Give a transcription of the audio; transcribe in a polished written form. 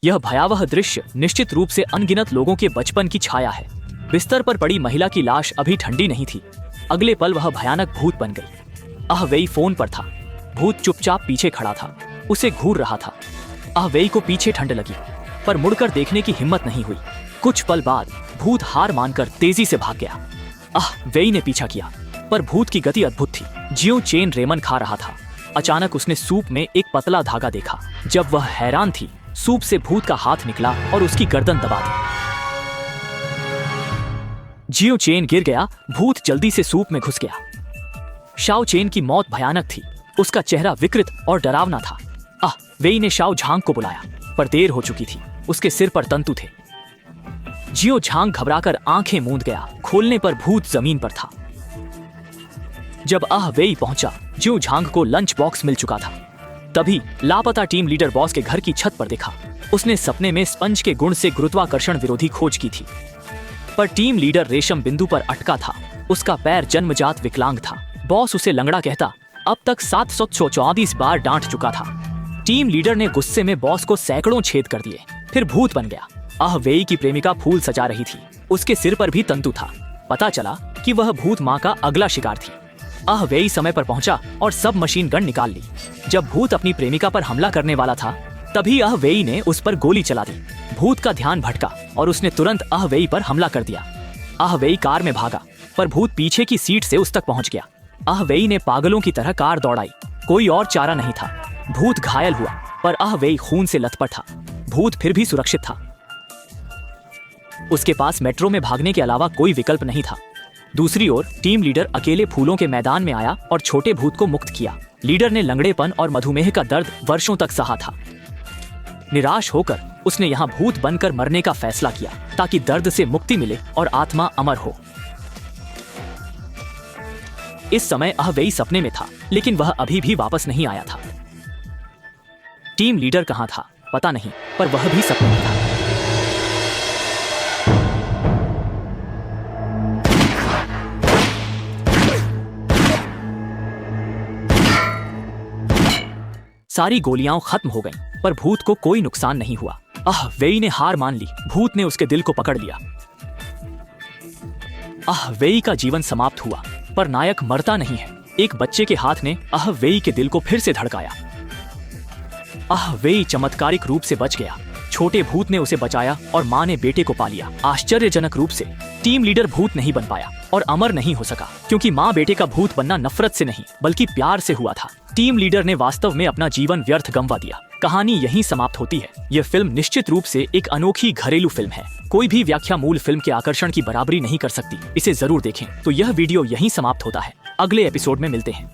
यह भयावह दृश्य निश्चित रूप से अनगिनत लोगों के बचपन की छाया है। बिस्तर पर पड़ी महिला की लाश अभी ठंडी नहीं थी। अगले पल वह भयानक भूत बन गई। वेई फोन पर था। भूत चुपचाप पीछे खड़ा था, उसे घूर रहा था। वेई को पीछे ठंड लगी, पर मुड़कर देखने की हिम्मत नहीं हुई। कुछ पल बाद भूत हार मानकर तेजी से भाग गया। वेई ने पीछा किया, पर भूत की गति अद्भुत थी। ज्यों चेन रेमन खा रहा था, अचानक उसने सूप में एक पतला धागा देखा। जब वह हैरान थी, सूप से भूत का हाथ निकला और उसकी गर्दन दबा दी। जियो चेन गिर गया, भूत जल्दी से सूप में घुस गया। शाओ चेन की मौत भयानक थी, उसका चेहरा विकृत और डरावना था। वेई ने शाओ झांग को बुलाया, पर देर हो चुकी थी, उसके सिर पर तंतु थे। जियो झांग घबराकर आंखें मूंद गया, खोलने पर भूत जमीन पर था। जब वेई पहुंचा, जियो झांग को लंच बॉक्स मिल चुका था। तभी लापता टीम लीडर बॉस के घर की छत पर देखा। उसने सपने में स्पंज के गुण से गुरुत्वाकर्षण विरोधी खोज की थी, पर टीम लीडर रेशम बिंदु पर अटका था। उसका पैर जन्मजात विकलांग था। बॉस उसे लंगड़ा कहता अब तक 744 बार डांट चुका था। टीम लीडर ने गुस्से में बॉस को सैकड़ों छेद कर दिए। फिर भूत बन गया। वेई की प्रेमिका फूल सजा रही थी, उसके सिर पर भी तंतु था। पता चला कि वह भूत माँ का अगला शिकार थी। वेई समय पर पहुंचा और सब मशीन गन निकाल ली। जब भूत अपनी प्रेमिका पर हमला करने वाला था, तभी वेई ने उस पर गोली चला दी। भूत का ध्यान भटका और उसने तुरंत वेई पर हमला कर दिया। वेई कार में भागा, पर भूत पीछे की सीट से उस तक पहुंच गया। वेई ने पागलों की तरह कार दौड़ाई, कोई और चारा नहीं था। भूत घायल हुआ, पर वेई खून से लथपथ था। भूत फिर भी सुरक्षित था। उसके पास मेट्रो में भागने के अलावा कोई विकल्प नहीं था। दूसरी ओर टीम लीडर अकेले फूलों के मैदान में आया और छोटे भूत को मुक्त किया। लीडर ने लंगड़ेपन और मधुमेह का दर्द वर्षों तक सहा था। निराश होकर उसने यहाँ भूत बनकर मरने का फैसला किया, ताकि दर्द से मुक्ति मिले और आत्मा अमर हो। इस समय वेई सपने में था, लेकिन वह अभी भी वापस नहीं आया था। टीम लीडर कहाँ था पता नहीं, पर वह भी सपने में था। सारी गोलियां खत्म हो गईं, पर भूत को कोई नुकसान नहीं हुआ। वेई ने हार मान ली। भूत ने उसके दिल को पकड़ लिया। वेई का जीवन समाप्त हुआ, पर नायक मरता नहीं है। एक बच्चे के हाथ ने वेई के दिल को फिर से धड़काया। वेई चमत्कारिक रूप से बच गया। छोटे भूत ने उसे बचाया और माँ ने बेटे को पा लिया। आश्चर्यजनक रूप से टीम लीडर भूत नहीं बन पाया और अमर नहीं हो सका, क्योंकि माँ बेटे का भूत बनना नफरत से नहीं बल्कि प्यार से हुआ था। टीम लीडर ने वास्तव में अपना जीवन व्यर्थ गंवा दिया। कहानी यहीं समाप्त होती है। यह फिल्म निश्चित रूप से एक अनोखी घरेलू फिल्म है। कोई भी व्याख्या मूल फिल्म के आकर्षण की बराबरी नहीं कर सकती। इसे जरूर देखें। तो यह वीडियो यहीं समाप्त होता है। अगले एपिसोड में मिलते हैं।